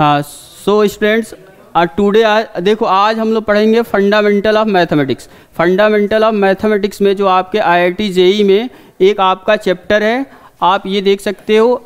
हाँ, so students today देखो आज हम लोग पढ़ेंगे fundamental of mathematics. Fundamental of mathematics में जो आपके आईआईटी जेईई में एक आपका चैप्टर है, आप ये देख सकते हो,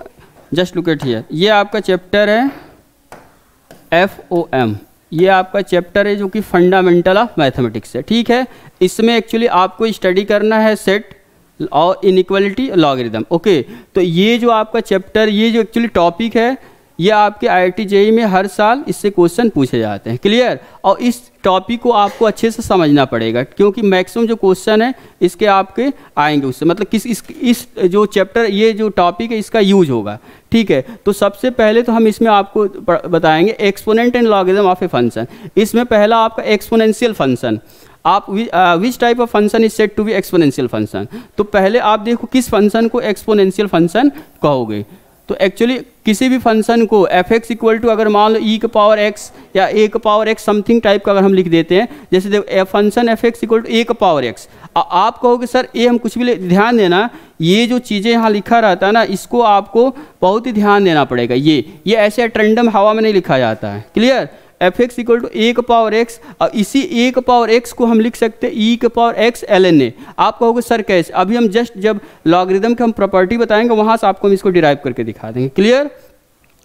जस्ट लुक एट हियर, ये आपका चैप्टर है FOM, ये आपका चैप्टर है जो कि फंडामेंटल ऑफ मैथमेटिक्स है। ठीक है, इसमें एक्चुअली आपको स्टडी करना है सेट और इनइक्वालिटी लॉगरिदम। ओके, तो ये जो आपका चैप्टर, ये जो एक्चुअली टॉपिक है, ये आपके आईआईटी जेईई में हर साल इससे क्वेश्चन पूछे जाते हैं। क्लियर? और इस टॉपिक को आपको अच्छे से समझना पड़ेगा क्योंकि मैक्सिमम जो क्वेश्चन है इसके आपके आएंगे उससे, मतलब किस इस जो चैप्टर, ये जो टॉपिक है इसका यूज होगा। ठीक है, तो सबसे पहले तो हम इसमें आपको बताएंगे exponent and logarithm of a function. इसमें पहला आपका एक्सपोनेंशियल फंक्शन, आप which type of function is said to be exponential function. तो पहले आप देखो किस फंक्शन को एक्सपोनेंशियल फंक्शन कहोगे। तो एक्चुअली किसी भी फंक्शन को f(x) इक्वल टू, अगर मान लो e के पावर x या a के पावर x समथिंग टाइप का अगर हम लिख देते हैं, जैसे देखो function f(x) equal to a के पावर x, आप कहोगे सर ए हम कुछ भी ध्यान देना, ये जो चीज़ें यहाँ लिखा रहता है ना, इसको आपको बहुत ही ध्यान देना पड़ेगा। ये ऐसे रैंडम हवा में नहीं लिखा जाता है। Clear? f(x) equal to a के पावर x, और इसी a के पावर x को हम लिख सकते हैं e के पावर x ln a। आप कहोगे सर कैसे? अभी हम जस्ट जब लॉगरिदम की हम प्रॉपर्टी बताएंगे वहाँ से आपको हम इसको डिराइव करके दिखा देंगे। क्लियर?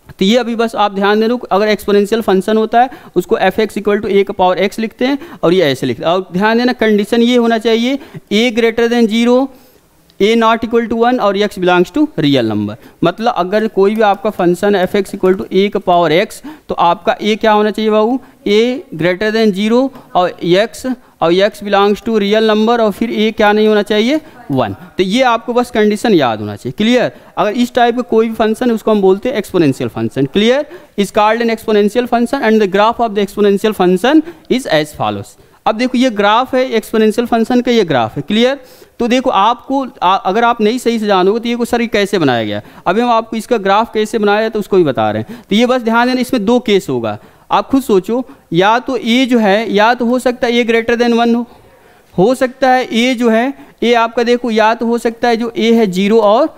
तो ये अभी बस आप ध्यान दे लो, अगर एक्सपोनेंशियल फंक्शन होता है उसको f(x) इक्वल टू a के पावर x लिखते हैं और ये ऐसे लिखते हैं। और ध्यान देना कंडीशन ये होना चाहिए a greater than 0, a not equal to 1 और x belongs to real number. मतलब अगर कोई भी आपका फंक्शन है f(x) इक्वल टू a के पावर x, तो आपका a क्या होना चाहिए बाबू? a ग्रेटर देन 0 और x belongs to real number, और फिर a क्या नहीं होना चाहिए? 1। तो ये आपको बस कंडीशन याद होना चाहिए। क्लियर? अगर इस टाइप का कोई भी फंक्शन है उसको हम बोलते हैं exponential function. Clear? Is called an exponential function and the graph of the exponential function is as follows. अब देखो ये ग्राफ है एक्सपोनेंशियल फंक्शन का, ये ग्राफ है। क्लियर? तो देखो आपको अगर आप नहीं सही से जानोगे तो ये सर ये कैसे बनाया गया, अभी हम आपको इसका ग्राफ कैसे बनाया है तो उसको भी बता रहे हैं। तो ये बस ध्यान देना, इसमें दो केस होगा, आप खुद सोचो, या तो ए जो है, या तो हो सकता है ए ग्रेटर देन 1 हो सकता है ए जो है, ए आपका देखो, या तो हो सकता है जो ए है 0 और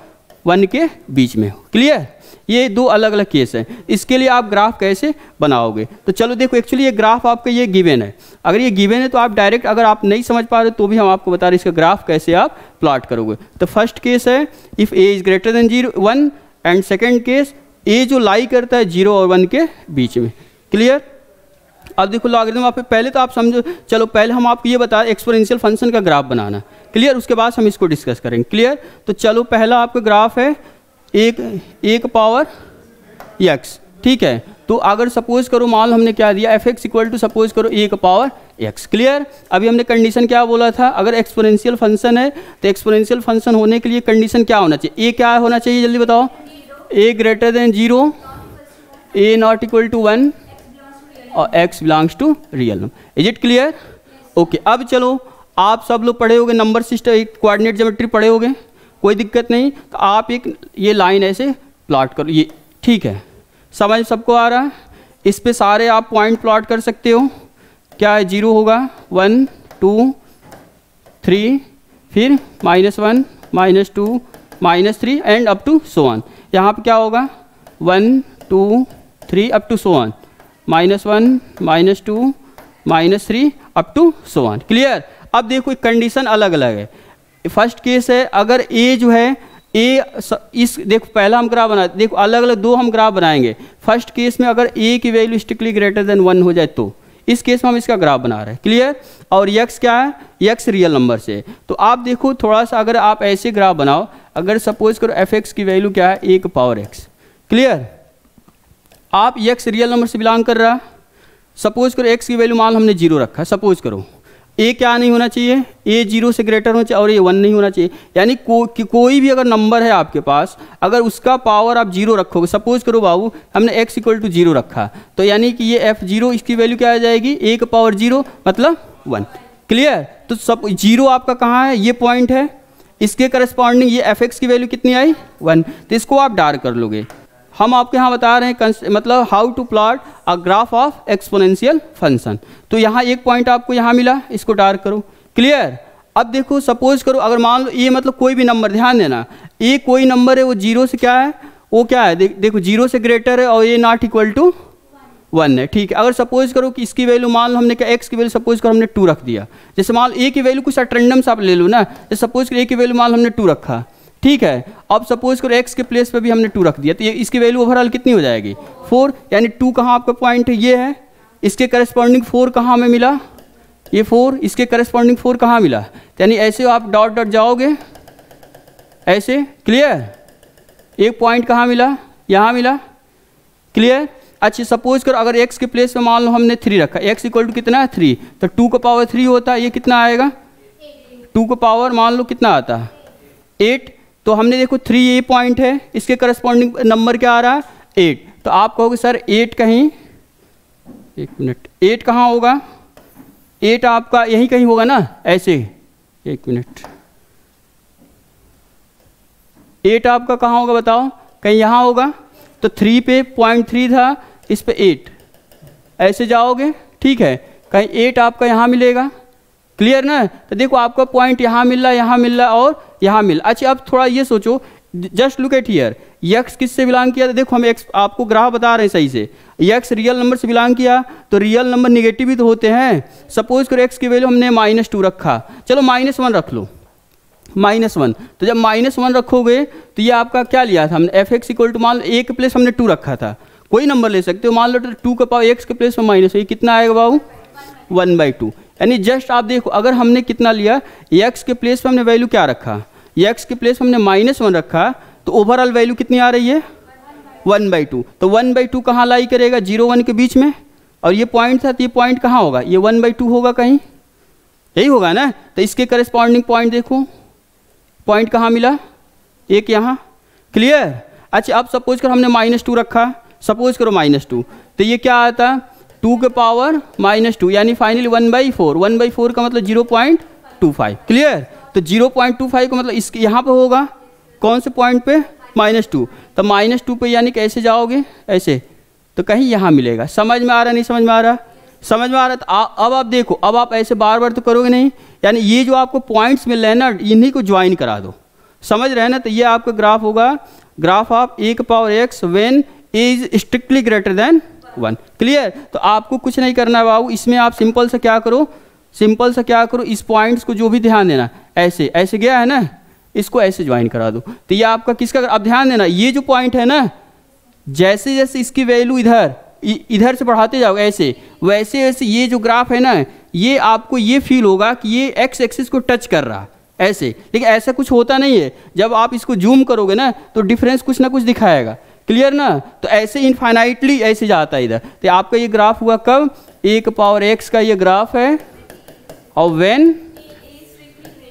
1 के बीच में हो। क्लियर? ये दो अलग अलग केस हैं। इसके लिए आप ग्राफ कैसे बनाओगे, तो चलो देखो, एक्चुअली ये ग्राफ आपका ये गिवन है। अगर ये गिवन है तो आप डायरेक्ट, अगर आप नहीं समझ पा रहे तो भी हम आपको बता रहे इसका ग्राफ कैसे आप प्लॉट करोगे। तो फर्स्ट केस है if A is greater than 1 and second case A जो लाई करता है 0 और 1 के बीच में। क्लियर? अब देखो लॉगरिदम आप पहले तो आप समझो, चलो पहले हम आपको ये बता एक्सपोनेंशियल फंक्शन का ग्राफ बनाना। क्लियर? उसके बाद हम इसको डिस्कस करेंगे। क्लियर? तो चलो पहला आपका ग्राफ है एक पावर x। ठीक है, तो अगर सपोज करो, मान लो हमने क्या दिया, f(x) इक्वल टू सपोज करो a के पावर x। क्लियर? अभी हमने कंडीशन क्या बोला था, अगर एक्सपोनेंशियल फंक्शन है तो एक्सपोनेंशियल फंक्शन होने के लिए कंडीशन क्या होना चाहिए? a क्या होना चाहिए, जल्दी बताओ? a greater than 0, a not equal to 1 और x belongs to real number. Is it clear? Okay, अब चलो आप सब लोग पढ़े होगे नंबर सिस्टम, कोऑर्डिनेट ज्योमेट्री पढ़े होगे, कोई दिक्कत नहीं। तो आप एक ये लाइन ऐसे प्लॉट करो, ये ठीक है, समझ सबको आ रहा है? इस पे सारे आप पॉइंट प्लॉट कर सकते हो। क्या है? 0 होगा, 1 2 3, फिर -1 -2 -3 and up to so on. यहाँ पे क्या होगा? 1 2 3 up to so on, -1 -2 -3 up to so on. Clear? अब देखो कंडीशन अलग अलग है। फर्स्ट केस है, अगर ए जो है इस देखो पहला हम ग्राफ बना, देखो अलग अलग दो हम ग्राफ बनाएंगे। फर्स्ट केस में अगर ए की वैल्यू स्ट्रिक्टली ग्रेटर देन 1 हो जाए तो इस केस में हम इसका ग्राफ बना रहे हैं। क्लियर? और x क्या है? x रियल नंबर से। तो आप देखो थोड़ा सा, अगर आप ऐसे ग्राफ बनाओ, अगर सपोज करो f(x) की वैल्यू क्या है? a के पावर x। क्लियर? आप x रियल नंबर से बिलोंग कर रहा है, सपोज करो x की वैल्यू मान हमने 0 रखा है, सपोज करो a क्या नहीं होना चाहिए? a 0 से ग्रेटर होना चाहिए और a 1 नहीं होना चाहिए। यानी कोई भी अगर नंबर है आपके पास, अगर उसका पावर आप 0 रखोगे, सपोज करो बाबू हमने x इक्वल टू 0 रखा, तो यानी कि ये f(0) इसकी वैल्यू क्या आ जाएगी? a के पावर 0 मतलब 1। क्लियर? तो सब 0 आपका कहाँ है? ये पॉइंट है, इसके करस्पॉन्डिंग ये f(x) की वैल्यू कितनी आई? 1। तो इसको आप डार्क कर लोगे। हम आपके यहाँ बता रहे हैं मतलब how to plot a graph of exponential function. तो यहाँ एक पॉइंट आपको यहाँ मिला, इसको डार्क करो। क्लियर? अब देखो सपोज करो, अगर मान लो ये मतलब कोई भी नंबर, ध्यान देना, ये कोई नंबर है वो 0 से क्या है, वो क्या है देखो 0 से ग्रेटर है और ये नॉट इक्वल टू 1 है, ठीक है। अगर सपोज करो कि इसकी वैल्यू मान लो हमने क्या x की वैल्यू सपोज करो हमने 2 रख दिया, जैसे मान लो a की वैल्यू कुछ रैंडम से आप ले लो ना, जैसे सपोज करो a की वैल्यू मान लो हमने 2 रखा, ठीक है। अब सपोज करो x के प्लेस पे भी हमने 2 रख दिया, तो ये इसकी वैल्यू ओवरऑल कितनी हो जाएगी 4, यानी 2 कहाँ आपका पॉइंट है ये है, इसके करस्पॉन्डिंग 4 कहाँ हमें मिला, ये 4, इसके करस्पॉन्डिंग 4 कहाँ मिला, यानी ऐसे आप डॉट डॉट जाओगे ऐसे, क्लियर। एक पॉइंट कहाँ मिला, यहाँ मिला, क्लियर। अच्छा सपोज करो अगर x के प्लेस में मान लो हमने 3 रखा, x इक्वल टू कितना है 3, तो 2 का पावर 3 होता है, ये कितना आएगा 2 का पावर मान लो कितना आता है 8, तो हमने देखो 3 ये पॉइंट है, इसके करस्पॉन्डिंग नंबर क्या आ रहा है 8, तो आप कहोगे सर 8 कहीं, एक मिनट 8 कहाँ होगा, 8 आपका यहीं कहीं होगा ना ऐसे, एक मिनट 8 आपका कहाँ होगा बताओ, कहीं यहाँ होगा, तो 3 पे 0.3 था, इस पे 8 ऐसे जाओगे, ठीक है, कहीं 8 आपका यहाँ मिलेगा, क्लियर ना। तो देखो आपका पॉइंट यहाँ मिल रहा है, यहाँ मिल रहा है और यहाँ मिल। अच्छा अब थोड़ा ये सोचो, just look at here, x किससे बिलोंग किया, तो देखो हम एक्स आपको ग्राफ बता रहे हैं सही से, यक्स रियल नंबर से बिलोंग किया, तो रियल नंबर निगेटिव भी तो होते हैं। सपोज करो एक्स की वैल्यू हमने -2 रखा, चलो -1 रख लो, -1, तो जब -1 रखोगे तो ये आपका क्या लिया था हमने, एफ एक्स इक्वल टू मान लो ए के प्लेस हमने 2 रखा था, कोई नंबर ले सकते हो, मान लो 2 का पावर एक्स के प्लेस में माइनस, ये कितना आएगा बाबू 1/2, यानी जस्ट आप देखो अगर हमने कितना लिया, एक्स के प्लेस पे हमने वैल्यू क्या रखा, एक्स के प्लेस हमने -1 रखा, तो ओवरऑल वैल्यू कितनी आ रही है 1/2, तो 1/2 कहाँ लाई करेगा 0 1 के बीच में, और ये पॉइंट था तो ये पॉइंट कहाँ होगा, ये 1/2 होगा कहीं, यही होगा ना। तो इसके करस्पॉन्डिंग पॉइंट देखो, पॉइंट कहाँ मिला, एक यहाँ, क्लियर। अच्छा अब सपोज करो हमने -2 रखा, सपोज करो -2, तो ये क्या आता 2 के पावर -2, यानी फाइनली 1/4, 1/4 का मतलब 0.25, क्लियर। तो 0.25 का मतलब इसके यहाँ पे होगा, कौन से पॉइंट पे -2, तो -2 पे यानी कैसे जाओगे ऐसे, तो कहीं यहाँ मिलेगा। समझ में आ रहा नहीं समझ में आ रहा, समझ में आ रहा। तो अब आप देखो, अब आप ऐसे बार बार तो करोगे नहीं, यानी ये जो आपको पॉइंट्स मिल रहे हैं ना, इन्हीं को ज्वाइन करा दो, समझ रहे हैं ना। तो ये आपका ग्राफ होगा, ग्राफ ऑफ ए की power x when is strictly greater than 1, clear. तो आपको कुछ नहीं करना है बाबू, इसमें आप सिंपल से क्या करो, सिंपल से क्या करो, इस पॉइंट्स को जो भी ध्यान देना, ऐसे ऐसे गया है ना, इसको ऐसे ज्वाइन करा दो, तो ये आपका किसका, अब ध्यान देना ये जो पॉइंट है ना, जैसे जैसे इसकी वैल्यू इधर से बढ़ाते जाओगे ऐसे, वैसे वैसे ये जो ग्राफ है ना, ये आपको ये फील होगा कि ये एक्स एक्सिस को टच कर रहा ऐसे, लेकिन ऐसा कुछ होता नहीं है। जब आप इसको जूम करोगे ना तो डिफरेंस कुछ ना कुछ दिखाएगा, क्लियर ना। तो ऐसे इनफाइनाइटली ऐसे जाता है इधर। तो आपका ये ग्राफ हुआ कब, ए की पावर एक्स का ये ग्राफ है, और when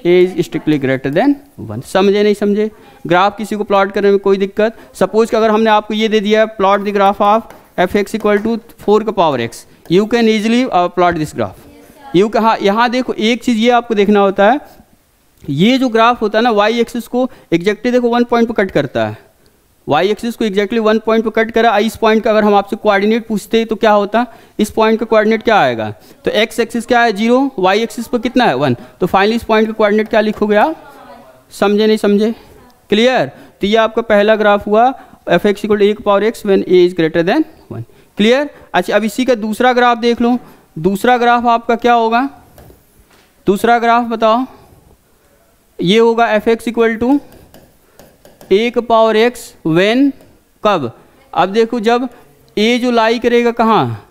A is strictly greater than 1। समझे नहीं समझे, ग्राफ किसी को प्लॉट करने में कोई दिक्कत। सपोज कि अगर हमने आपको ये दे दिया plot the graph of f x equal to 4 का power x, you can easily plot this graph. You कहा, यहाँ देखो एक चीज़ ये आपको देखना होता है, ये जो ग्राफ होता है ना वाई एक्सिस को एग्जैक्टली देखो 1 पॉइंट पर कट करता है, वाई एक्सिस को एग्जैक्टली 1 पॉइंट पर कट करा। इस पॉइंट का अगर हम आपसे कोऑर्डिनेट पूछते तो क्या होता, इस पॉइंट का कोऑर्डिनेट क्या आएगा, तो एक्स एक्सिस क्या है 0, वाई एक्सिस पर कितना है 1, तो फाइनली इस पॉइंट का कोऑर्डिनेट क्या लिखोगे आप, समझे नहीं समझे, क्लियर। तो ये आपका पहला ग्राफ हुआ एफ एक्स इक्वल टू ए की power x when A is greater than 1, clear. अच्छा अब इसी का दूसरा ग्राफ देख लो, दूसरा ग्राफ आपका क्या होगा, दूसरा ग्राफ बताओ, ये होगा एफ एक्स इक्वल टू ए की पावर एक्स व्हेन कब, अब देखो जब ए जो लाई करेगा कहाँ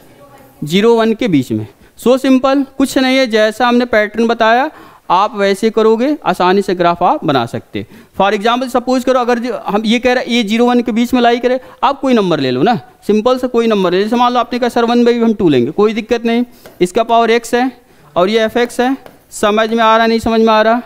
0 1 के बीच में। सो सिंपल, कुछ नहीं है, जैसा हमने पैटर्न बताया आप वैसे करोगे, आसानी से ग्राफ आप बना सकते। फॉर एग्जांपल सपोज करो अगर हम ये कह रहे हैं ए 0 1 के बीच में लाई करे, आप कोई नंबर ले लो ना, सिंपल से कोई नंबर ले, जैसे मान लो आपने कहा सर 1/2 हम 2 लेंगे, कोई दिक्कत नहीं। इसका पावर एक्स है और ये एफ एक्स है, समझ में आ रहा नहीं समझ में आ रहा,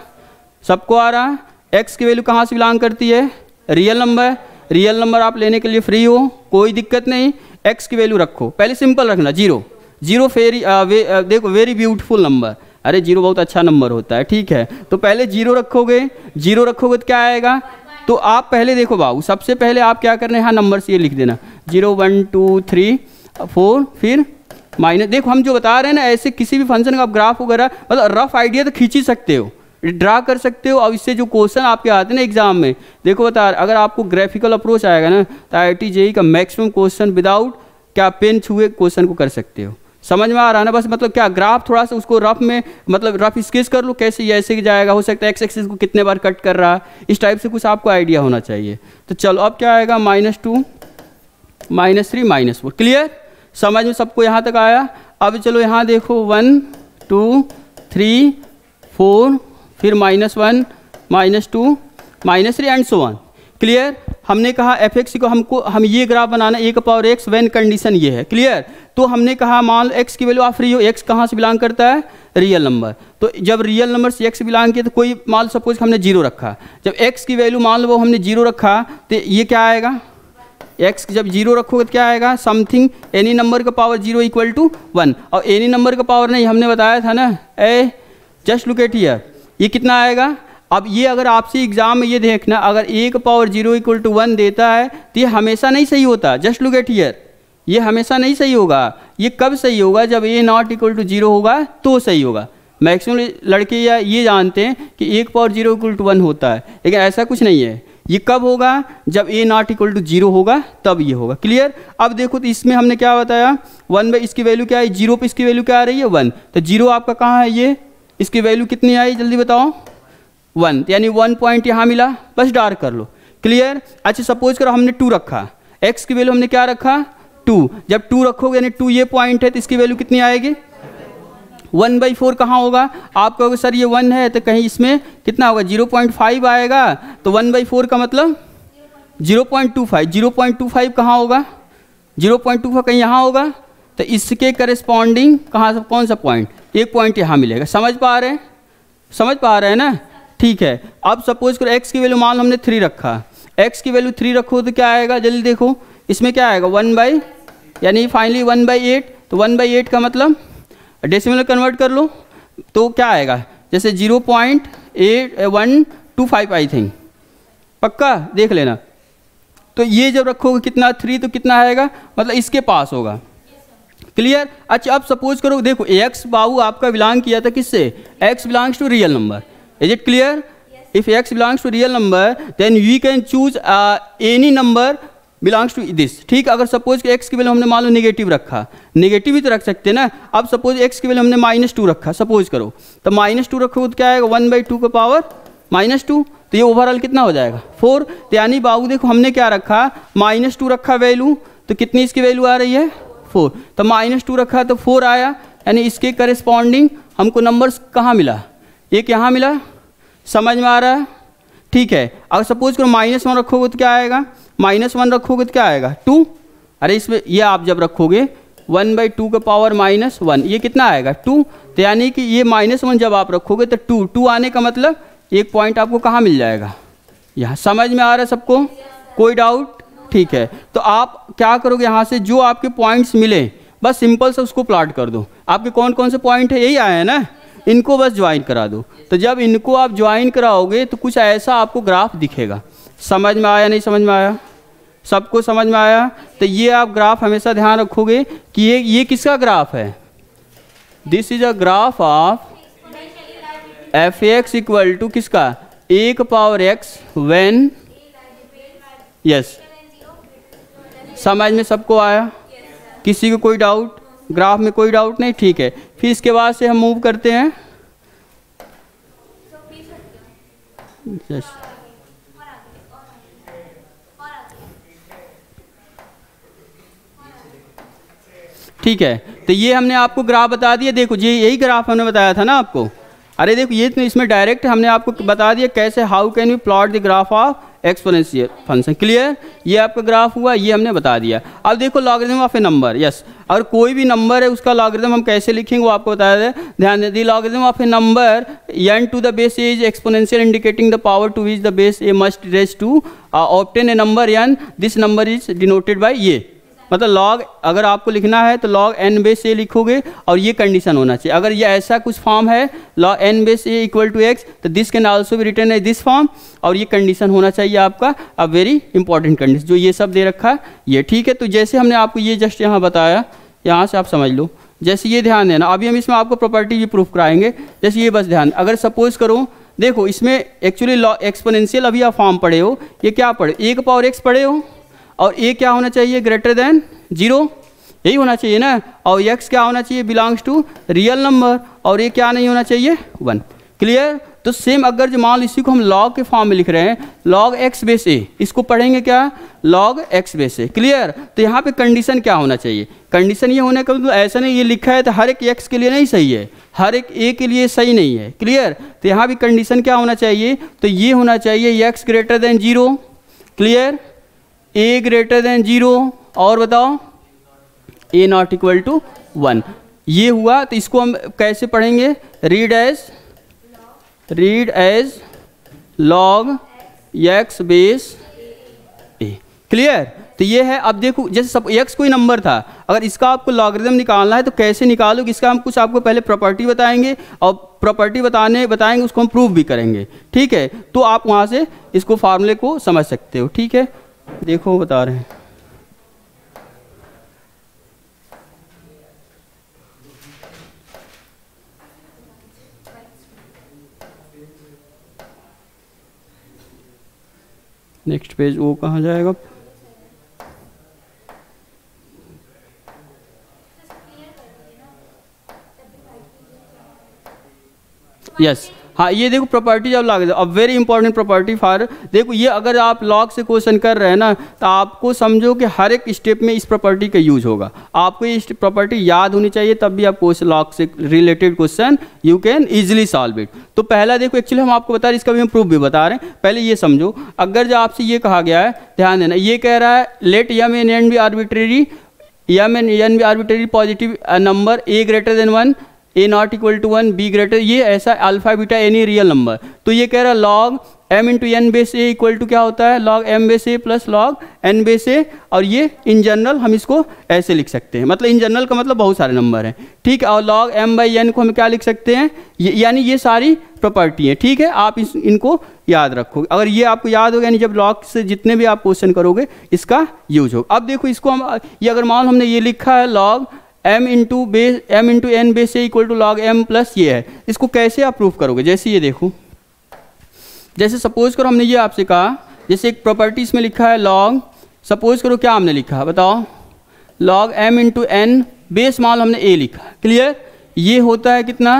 सबको आ रहा। एक्स की वैल्यू कहाँ से बिलोंग करती है, रियल नंबर, रियल नंबर आप लेने के लिए फ्री हो, कोई दिक्कत नहीं। एक्स की वैल्यू रखो, पहले सिंपल रखना 0 0 देखो वेरी ब्यूटीफुल नंबर, अरे 0 बहुत अच्छा नंबर होता है, ठीक है। तो पहले 0 रखोगे, 0 रखोगे तो क्या आएगा, तो आप पहले देखो बाबू, सबसे पहले आप क्या करना है, यहाँ नंबर से ये लिख देना 0 1 2 3 4, फिर माइनस। देखो हम जो बता रहे हैं ना, ऐसे किसी भी फंक्शन का आप ग्राफ वगैरह मतलब रफ आइडिया तो खींच ही सकते हो, ड्रा कर सकते हो। और इससे जो क्वेश्चन आपके आते हैं ना एग्जाम में, देखो बता अगर आपको ग्राफिकल अप्रोच आएगा ना, तो IIT JEE का मैक्सिमम क्वेश्चन विदाउट क्या पेन छुए क्वेश्चन को कर सकते हो। समझ में आ रहा है ना। बस मतलब क्या ग्राफ थोड़ा सा उसको रफ में मतलब रफ स्केच कर लो, कैसे ये ऐसे जाएगा, हो सकता है एक्स एक्सिस को कितने बार कट कर रहा है, इस टाइप से कुछ आपको आइडिया होना चाहिए। तो चलो अब क्या आएगा, -2 -3 -4। क्लियर, समझ में सबको यहाँ तक आया। अब चलो यहाँ देखो 1 2 3 4 फिर -1 -2 -3 एंड सो ऑन। क्लियर, हमने कहा fx को हम ये graph banana e⁻x when condition ये है। क्लियर, तो हमने कहा मान लो x की वैल्यू आप फ्री हो, x कहाँ से बिलोंग करता है, रियल नंबर। तो जब रियल नंबर से x बिलोंग किया तो कोई मान सपोज हमने 0 रखा, जब x की वैल्यू मान लो वो हमने 0 रखा तो ये क्या आएगा, x जब 0 रखोगे तो क्या आएगा, समथिंग एनी नंबर का पावर 0 = 1। और एनी नंबर का पावर नहीं, हमने बताया था ना, जस्ट लुक एट हियर, ये कितना आएगा। अब ये अगर आपसे एग्जाम में ये देखना, अगर a⁻0 = 1 देता है तो ये हमेशा नहीं सही होता। जस्ट लुक एट हियर, ये हमेशा नहीं सही होगा। ये कब सही होगा, जब a ≠ 0 होगा तो सही होगा। मैक्सिमम लड़के या ये जानते हैं कि a⁻0 = 1 होता है, लेकिन ऐसा कुछ नहीं है। ये कब होगा, जब a ≠ 0 होगा तब ये होगा। क्लियर, अब देखो तो इसमें हमने क्या बताया, 1 इसकी वैल्यू क्या है, 0 पे इसकी वैल्यू क्या आ रही है, 1। तो 0 आपका कहाँ है, ये इसकी वैल्यू कितनी आई जल्दी बताओ, 1, यानी 1 पॉइंट यहाँ मिला, बस डार्क कर लो। क्लियर, अच्छा सपोज करो हमने 2 रखा, x की वैल्यू हमने क्या रखा, 2। जब 2 रखोगे यानी 2 ये पॉइंट है तो इसकी वैल्यू कितनी आएगी, 1/4 कहाँ होगा, आप कहोगे सर ये 1 है तो कहीं इसमें कितना होगा, 0.5 आएगा। तो 1/4 का मतलब 0.25, 0.25 कहाँ होगा, 0.25 कहीं यहाँ होगा। तो इसके करस्पॉन्डिंग कहाँ से कौन सा पॉइंट, एक पॉइंट यहाँ मिलेगा। समझ पा रहे हैं, समझ पा रहे हैं ना। ठीक है, अब सपोज करो x की वैल्यू मान लो हमने 3 रखा, x की वैल्यू 3 रखो तो क्या आएगा, जल्दी देखो, इसमें क्या आएगा 1 यानी फाइनली 1/8। तो 1/8 का मतलब डेसिमल में कन्वर्ट कर लो तो क्या आएगा, जैसे 0.8125 आई थिंक, पक्का देख लेना। तो ये जब रखोगे कितना 3 तो कितना आएगा, मतलब इसके पास होगा। क्लियर, अच्छा अब सपोज करो देखो x बाबू आपका बिलोंग किया था किससे, x belongs to real number. Is it clear, if x belongs to real number then we can choose any number belongs to this. ठीक, अगर सपोज कि x की वैल्यू हमने मान लो नेगेटिव रखा, नेगेटिव ही तो रख सकते हैं ना। अब सपोज x की वैल्यू हमने -2 रखा, सपोज करो तो -2 रखोगे तो क्या आएगा, 1/2 का पावर -2। तो ये ओवरऑल कितना हो जाएगा 4। तो यानी बाबू देखो हमने क्या रखा, -2 रखा वैल्यू, तो कितनी इसकी वैल्यू आ रही है 4। तो -2 रखा तो 4 आया, यानी इसके करस्पॉन्डिंग हमको नंबर्स कहाँ मिला, एक यहाँ मिला। समझ में आ रहा है, ठीक है। अगर सपोज करो -1 रखोगे तो क्या आएगा, -1 रखोगे तो क्या आएगा 2। अरे इसमें ये आप जब रखोगे 1/2 का पावर -1, ये कितना आएगा 2। तो यानी कि ये -1 जब आप रखोगे तो 2 आने का मतलब एक पॉइंट आपको कहाँ मिल जाएगा, यहाँ। समझ में आ रहा है सबको, कोई डाउट, ठीक है। तो आप क्या करोगे, यहाँ से जो आपके पॉइंट्स मिले बस सिंपल से उसको प्लॉट कर दो। आपके कौन कौन से पॉइंट है, यही आए हैं ना, इनको बस ज्वाइन करा दो। तो जब इनको आप ज्वाइन कराओगे तो कुछ ऐसा आपको ग्राफ दिखेगा। समझ में आया, नहीं समझ में आया, सबको समझ में आया। तो ये आप ग्राफ हमेशा ध्यान रखोगे कि ये किसका ग्राफ है, this is a graph of f(x) = किसका, a⁻x व्हेन, यस। समझ में सबको आया, किसी को कोई डाउट, ग्राफ में कोई डाउट नहीं, ठीक है। फिर इसके बाद से हम मूव करते हैं, यस। ठीक है, तो ये हमने आपको ग्राफ बता दिया। देखो ये यही ग्राफ हमने बताया था ना आपको। अरे देखो ये तो इसमें डायरेक्ट हमने आपको बता दिया कैसे, how can we plot the graph of exponential function. Clear, ये आपका ग्राफ हुआ, ये हमने बता दिया। अब देखो logarithm of A number, yes. अगर कोई भी नंबर है उसका लॉगरिथम हम कैसे लिखेंगे वो आपको बताया है, ध्यान दें। The logarithm of A number n to the base a is exponential indicating the power to which the base a must raise to obtain a number n. This number is denoted by ये, मतलब log अगर आपको लिखना है तो log n/a लिखोगे और ये कंडीशन होना चाहिए। अगर ये ऐसा कुछ फॉर्म है log n/a = x, तो this can also be written as this form, और ये कंडीशन होना चाहिए आपका अ वेरी इंपॉर्टेंट कंडीशन, जो ये सब दे रखा है ये। ठीक है, तो जैसे हमने आपको ये जस्ट यहाँ बताया, यहाँ से आप समझ लो। जैसे ये ध्यान देना, अभी हम इसमें आपको प्रॉपर्टी भी प्रूफ कराएंगे। जैसे ये बस ध्यान, अगर सपोज करो देखो इसमें एक्चुअली एक्सपोनेंशियल अभी आप फॉर्म पढ़े हो, ये क्या पढ़े, a⁻x पढ़े हो, और a क्या होना चाहिए ग्रेटर देन 0। यही होना चाहिए ना। और x क्या होना चाहिए, बिलोंग्स टू रियल नंबर, और ये क्या नहीं होना चाहिए, 1। क्लियर। तो सेम अगर जो मान लो इसी को हम लॉग के फॉर्म में लिख रहे हैं, लॉग x बेस a, इसको पढ़ेंगे क्या, log x base a। Clear. तो यहाँ पे कंडीशन क्या होना चाहिए, कंडीशन ये होने का मतलब ऐसा नहीं ये लिखा है तो हर एक x के लिए नहीं सही है, हर एक a के लिए सही नहीं है। क्लियर। तो यहाँ भी कंडीशन क्या होना चाहिए, तो ये होना चाहिए x greater than 0। Clear. a greater than 0, और बताओ a नॉट इक्वल टू 1। ये हुआ। तो इसको हम कैसे पढ़ेंगे, read as log x base a। Clear. तो ये है। अब देखो जैसे सब x कोई नंबर था, अगर इसका आपको लॉगरिथम निकालना है तो कैसे निकालोगे, इसका हम कुछ आपको पहले प्रॉपर्टी बताएंगे, और प्रॉपर्टी बताएंगे उसको हम प्रूव भी करेंगे। ठीक है। तो आप वहाँ से इसको फार्मूले को समझ सकते हो। ठीक है। देखो बता रहे हैं, नेक्स्ट पेज वो कहाँ जाएगा, यस हाँ ये देखो प्रॉपर्टी जब लॉग, अब वेरी इंपॉर्टेंट प्रॉपर्टी फॉर, देखो ये अगर आप लॉग से क्वेश्चन कर रहे हैं ना तो आपको समझो कि हर एक स्टेप में इस प्रॉपर्टी का यूज होगा, आपको ये प्रॉपर्टी याद होनी चाहिए, तब भी आप लॉग से related question you can easily solve it. तो पहला देखो एक्चुअली हम आपको बता रहे हैं, इसका भी हम प्रूफ भी बता रहे हैं। पहले ये समझो, अगर जो आपसे ये कहा गया है, ध्यान देना, ये कह रहा है late m and n be arbitrary, m and n be arbitrary positive number a greater than 1, a not equal to 1, b greater, ये ऐसा alpha beta any real number. तो ये कह रहा है log m into n base a equal to क्या होता है, log m base a plus log n base a. और ये इन जनरल हम इसको ऐसे लिख सकते हैं, मतलब इन जनरल का मतलब बहुत सारे नंबर हैं। ठीक है। और लॉग m बाई n को हम क्या लिख सकते हैं, यानी ये सारी प्रॉपर्टी है। ठीक है। आप इनको याद रखोगे, अगर ये आपको याद होगा, यानी जब लॉग से जितने भी आप क्वेश्चन करोगे इसका यूज होगा। अब देखो इसको हम, ये अगर मान हमने ये लिखा है log m into n base a equal to log m plus ये है, इसको कैसे आप प्रूफ करोगे, जैसे ये देखो, जैसे सपोज करो हमने ये आपसे कहा, जैसे एक प्रॉपर्टी इसमें लिखा है लॉग, सपोज करो क्या हमने लिखा है बताओ, log m into n base मान हमने a लिखा। क्लियर। ये होता है कितना,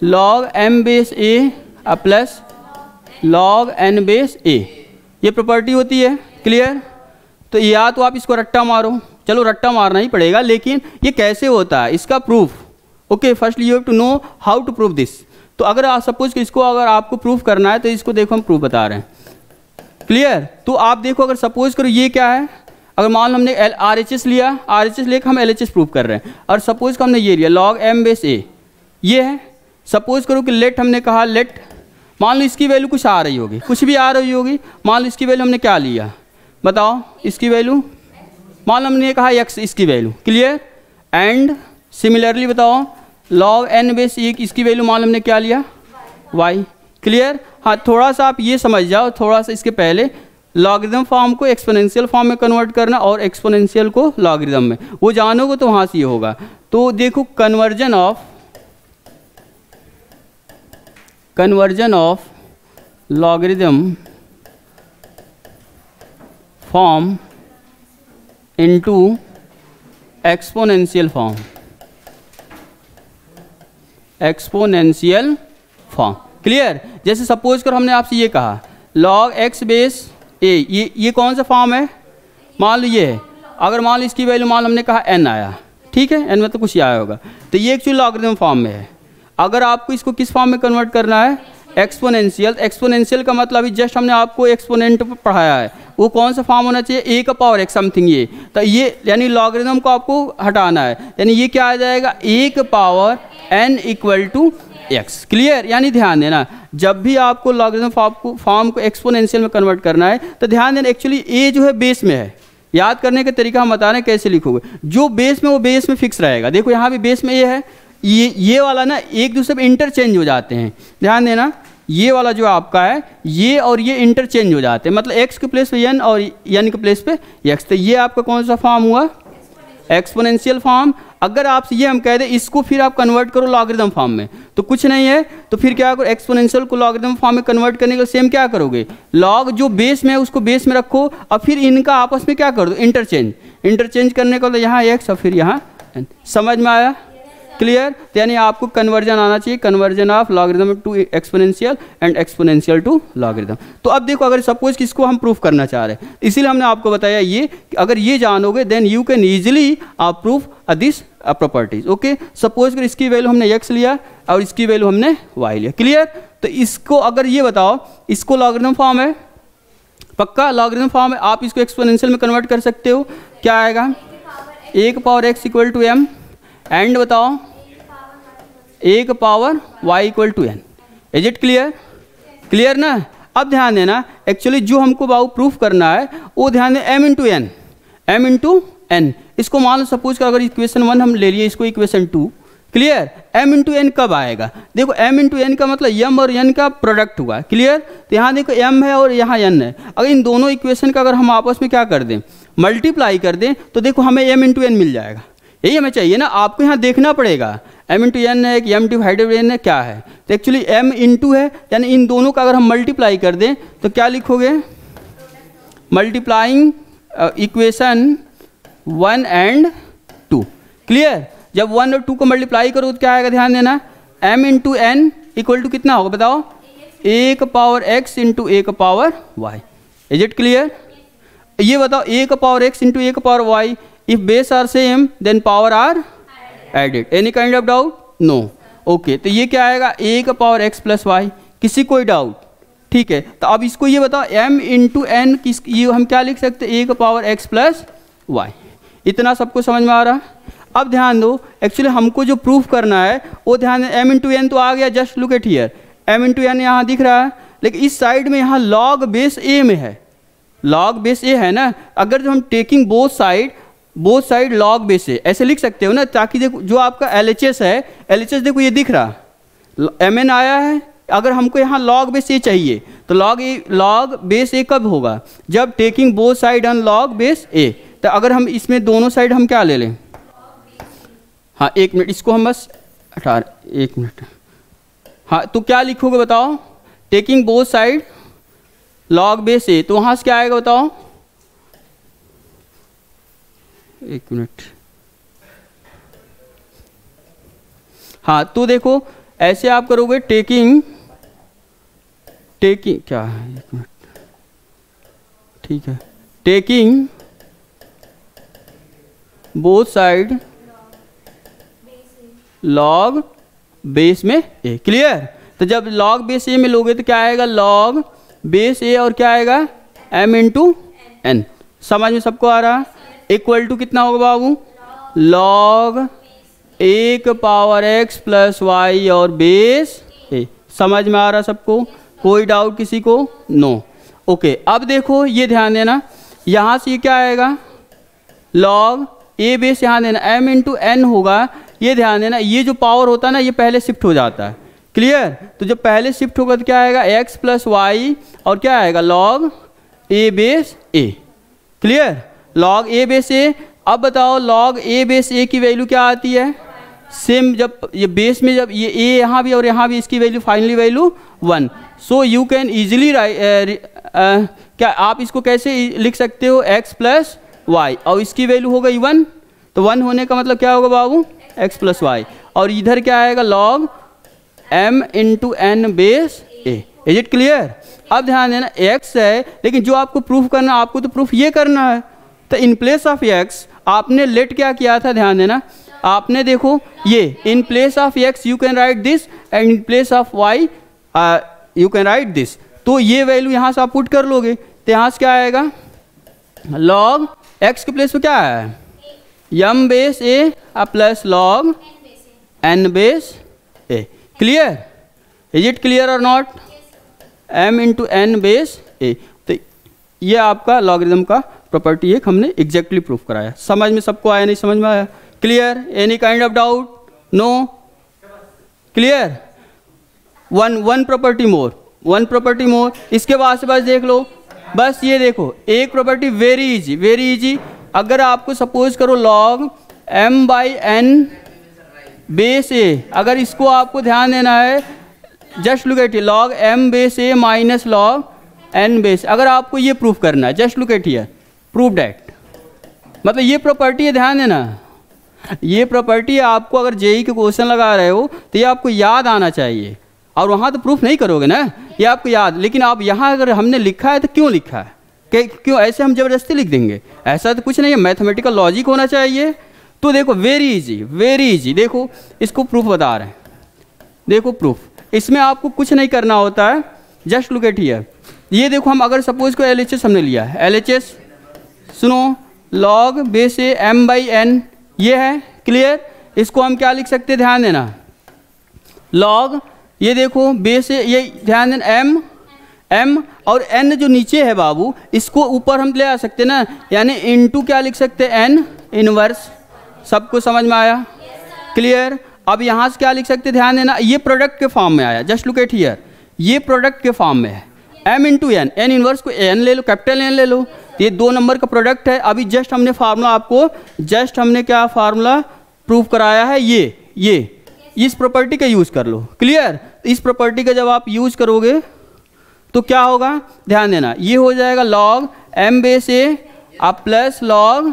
log m base a plus log n base a, ये प्रॉपर्टी होती है। क्लियर। तो या तो आप इसको रट्टा मारो, चलो रट्टा मारना ही पड़ेगा, लेकिन ये कैसे होता है इसका proof. Okay, first you have to know how to prove this. तो अगर आप सपोज कि इसको अगर आपको प्रूफ करना है तो इसको देखो हम प्रूफ बता रहे हैं। क्लियर। तो आप देखो, अगर सपोज करो ये क्या है, अगर मान लो हमने RHS लिया, RHS लेकर हम LHS प्रूफ कर रहे हैं, और सपोज को हमने ये लिया लॉग m बेस a, ये है। सपोज करो कि लेट हमने कहा, लेट मान लो इसकी वैल्यू कुछ आ रही होगी, कुछ भी आ रही होगी, मान लो इसकी वैल्यू हमने क्या लिया बताओ, इसकी वैल्यू मान लो हमने कहा x, इसकी वैल्यू। क्लियर। एंड सिमिलरली बताओ लॉग n बेस a, इसकी वैल्यू मान लो हमने क्या लिया, y। क्लियर। हाँ थोड़ा सा आप ये समझ जाओ, थोड़ा सा इसके पहले लॉगरिथम फॉर्म को एक्सपोनेंशियल फॉर्म में कन्वर्ट करना और एक्सपोनेंशियल को लॉगरिथम में, वो जानोगे तो वहाँ से ये होगा। तो देखो conversion of logarithm form into exponential form, exponential form. Clear. जैसे सपोज करो हमने आपसे ये कहा लॉग x बेस a, ये कौन सा फॉर्म है, मान लो ये है, अगर मान लो इसकी वैल्यू मान लो हमने कहा n आया, ठीक है, n में तो कुछ ही आया होगा, तो ये एक्चुअली लॉगरिथम फॉर्म में है। अगर आपको इसको किस फॉर्म में कन्वर्ट करना है, एक्सपोनेंशियल। एक्सपोनेंशियल का मतलब अभी जस्ट हमने आपको एक्सपोनेंट पढ़ाया है, वो कौन सा फॉर्म होना चाहिए, a का पावर x समथिंग ये, तो ये यानी लॉगरिथम को आपको हटाना है, यानी ये क्या आ जाएगा, a का power n equal to x। Clear. यानी ध्यान देना, जब भी आपको लॉगरिथम फॉर्म को एक्सपोनेंशियल में कन्वर्ट करना है तो ध्यान देना, एक्चुअली a जो है बेस में है, याद करने का तरीका हम बता रहे हैं कैसे लिखोगे, जो बेस में वो बेस में फिक्स रहेगा। देखो यहाँ भी बेस में ये है, ये वाला ना एक दूसरे पे इंटरचेंज हो जाते हैं, ध्यान देना, ये वाला जो आपका है ये और ये इंटरचेंज हो जाते हैं, मतलब x के प्लेस पे n और n के प्लेस पे x, तो ये आपका कौन सा फॉर्म हुआ, एक्सपोनेंशियल फॉर्म। अगर आपसे ये हम कह दें इसको फिर आप कन्वर्ट करो लॉगरिथम फॉर्म में तो कुछ नहीं है, तो फिर क्या करो, एक्सपोनेंशियल को लॉगरिथम फॉर्म में कन्वर्ट करने के सेम क्या करोगे, लॉग जो बेस में है उसको बेस में रखो और फिर इनका आपस में क्या कर दो, इंटरचेंज करने का, तो यहाँ x और फिर यहाँ n। समझ में आया, क्लियर। तो यानी आपको कन्वर्जन आना चाहिए, conversion of logarithm to exponential and exponential to logarithm. तो अब देखो अगर सपोज किसको हम प्रूफ करना चाह रहे हैं, इसीलिए हमने आपको बताया ये कि अगर ये जानोगे देन यू कैन ईजिली आप proof this properties. Okay, suppose कर इसकी वैल्यू हमने x लिया और इसकी वैल्यू हमने y लिया, क्लियर। तो इसको अगर ये बताओ, इसको लॉगरिथम फॉर्म है, पक्का लॉगरिथम फॉर्म है, आप इसको एक्सपोनेंशियल में कन्वर्ट कर सकते हो, क्या आएगा, a का power x equal to m and बताओ a का power y equal to n। Is it clear, clear ना। अब ध्यान देना, एक्चुअली जो हमको बाबू प्रूफ करना है वो ध्यान दें m इंटू n। इसको मान लो सपोज कर अगर इक्वेशन 1 हम ले लिए, इसको equation 2, clear. m into n कब आएगा, देखो m इंटू n का मतलब m और n का प्रोडक्ट हुआ, क्लियर। तो यहाँ देखो m है और यहाँ n है, अगर इन दोनों इक्वेशन का अगर हम आपस में क्या कर दें, मल्टीप्लाई कर दें, तो देखो हमें m इंटू n मिल जाएगा। यही हमें चाहिए ना, आपको यहाँ देखना पड़ेगा m इंटू n है कि m डिवाइडेड n है क्या है, तो एक्चुअली m इंटू है, यानी इन दोनों का अगर हम मल्टीप्लाई कर दें तो क्या लिखोगे, मल्टीप्लाइंग इक्वेशन 1 एंड 2, क्लियर। जब 1 और 2 को मल्टीप्लाई करो तो क्या आएगा, ध्यान देना, m into n equal to कितना होगा बताओ, a का पावर x इंटू a का power y। Is it clear. ये बताओ a का पावर x इंटू a का power y, if base are same then power are added, any kind of doubt, no. Okay, तो ये क्या आएगा, a का पावर x प्लस वाई, किसी कोई डाउट, ठीक है। तो अब इसको ये बताओ m इंटू n किस, ये हम क्या लिख सकते हैं, a का पावर x प्लस वाई। इतना सबको समझ में आ रहा है। अब ध्यान दो, एक्चुअली हमको जो प्रूफ करना है वो ध्यान दें, m इंटू n तो आ गया, just look at here, m into n यहाँ दिख रहा है, लेकिन इस साइड में यहाँ लॉग बेस a में है, लॉग बेस a है ना। अगर जो हम taking both side log base है ऐसे लिख सकते हो ना, ताकि देखो जो आपका LHS है, LHS देखो ये दिख रहा, mn आया है, अगर हमको यहाँ लॉग बेस ए चाहिए तो लॉग बेस ए कब होगा, जब taking both side on log base A. तो अगर हम इसमें दोनों साइड हम क्या ले लें, हाँ 1 मिनट, इसको हम बस 1 मिनट, हाँ तो क्या लिखोगे बताओ, taking both side log base A, तो वहाँ से क्या आएगा बताओ, 1 मिनट, हाँ तो देखो ऐसे आप करोगे, टेकिंग क्या है, 1 मिनट, ठीक है, taking both side log base में ए, क्लियर। तो जब लॉग बेस ए में लोगे तो क्या आएगा, लॉग बेस ए और क्या आएगा, m इंटू n। समझ में सबको आ रहा, इक्वल टू कितना होगा बाबू, लॉग a का पावर x प्लस वाई और बेस ए। समझ में आ रहा सबको, कोई डाउट किसी को, नो। ओके, अब देखो ये ध्यान देना, यहाँ से ये क्या आएगा, लॉग a बेस, यहाँ देना m इंटू n होगा, ये ध्यान देना, ये जो पावर होता है ना ये पहले शिफ्ट हो जाता है, क्लियर। तो जब पहले शिफ्ट होगा तो क्या आएगा, x प्लस वाई और क्या आएगा, log a base a, clear, log a base a। अब बताओ लॉग a बेस a की वैल्यू क्या आती है, सेम, जब ये बेस में जब ये a यहाँ भी और यहाँ भी, इसकी value finally value 1। So you can easily क्या आप इसको कैसे लिख सकते हो, x प्लस वाई और इसकी वैल्यू हो गई 1, तो 1 होने का मतलब क्या होगा बाबू, x प्लस वाई, और इधर क्या आएगा, log m into n base a। Is it clear. अब ध्यान देना, x है, लेकिन जो आपको प्रूफ करना, आपको तो प्रूफ ये करना है, तो इन प्लेस ऑफ x आपने लेट क्या किया था, ध्यान देना, आपने देखो ये in place of x you can write this and in place of y you can write this. तो ये वैल्यू यहाँ से आप पुट कर लोगे तो यहाँ से क्या आएगा, लॉग x के प्लेस पे क्या है, m base a plus log n base a, clear. Is it clear और not, m into n base a। तो ये आपका लॉगरिथम का प्रॉपर्टी एक हमने एग्जैक्टली प्रूफ कराया। समझ में सबको आया, नहीं समझ में आया, clear, any kind of doubt, no, clear. One property more, इसके बाद से बस देख लो, बस ये देखो एक प्रॉपर्टी वेरी इजी, अगर आपको सपोज करो log m/n बेस a, अगर इसको आपको ध्यान देना है, just look eight log m base a minus log n base, अगर आपको ये प्रूफ करना है, just look at here, prove that, मतलब ये प्रॉपर्टी है, ध्यान देना, ये प्रॉपर्टी आपको अगर जेई के क्वेश्चन लगा रहे हो तो ये आपको याद आना चाहिए, और वहाँ तो प्रूफ नहीं करोगे ना, ये आपको याद, लेकिन आप यहाँ अगर हमने लिखा है तो क्यों लिखा है, क्यों ऐसे हम ज़बरदस्ती लिख देंगे, ऐसा तो कुछ नहीं है, मैथमेटिकल लॉजिक होना चाहिए। तो देखो वेरी इजी, देखो इसको प्रूफ बता रहे हैं, देखो प्रूफ, इसमें आपको कुछ नहीं करना होता है, जस्ट लुक एट हियर, ये देखो हम अगर सपोज को LHS हमने लिया है, LHS सुनो log बेस a m/n ये है, क्लियर, इसको हम क्या लिख सकते हैं, ध्यान देना, log ये देखो बेस a, ये ध्यान देना m और n जो नीचे है बाबू, इसको ऊपर हम ले आ सकते हैं ना, यानी इनटू क्या लिख सकते हैं, n इनवर्स, सबको समझ में आया, क्लियर। अब यहाँ से क्या लिख सकते हैं, ध्यान देना, ये प्रोडक्ट के फॉर्म में आया, जस्ट लुक एट हियर, ये प्रोडक्ट के फॉर्म में है, m into n, n inverse को n ले लो, कैपिटल N ले लो, ये 2 नंबर का प्रोडक्ट है। अभी जस्ट हमने फार्मूला आपको, जस्ट हमने क्या फार्मूला प्रूव कराया है, ये इस प्रॉपर्टी का यूज़ कर लो, क्लियर। इस प्रॉपर्टी का जब आप यूज़ करोगे तो क्या होगा, ध्यान देना, ये हो जाएगा log m बेस a अब plus log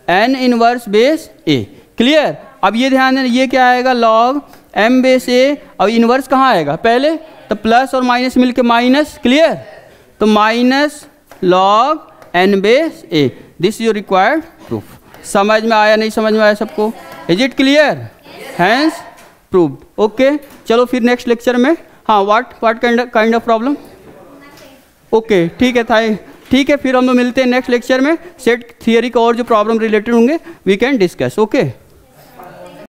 n inverse base a, clear. अब ये ध्यान देना, ये क्या आएगा, log m बेस a, अब इनवर्स कहाँ आएगा पहले, तो प्लस और माइनस मिलके माइनस, क्लियर, तो minus log n base a, this is required proof. समझ में आया, नहीं समझ में आया सबको, is it clear, hence proved, okay. चलो फिर नेक्स्ट लेक्चर में, हाँ what kind of problem, okay ठीक है था, ठीक है, फिर हम लोग मिलते हैं नेक्स्ट लेक्चर में, सेट थियरी का और जो प्रॉब्लम रिलेटेड होंगे वी कैन डिस्कस, ओके।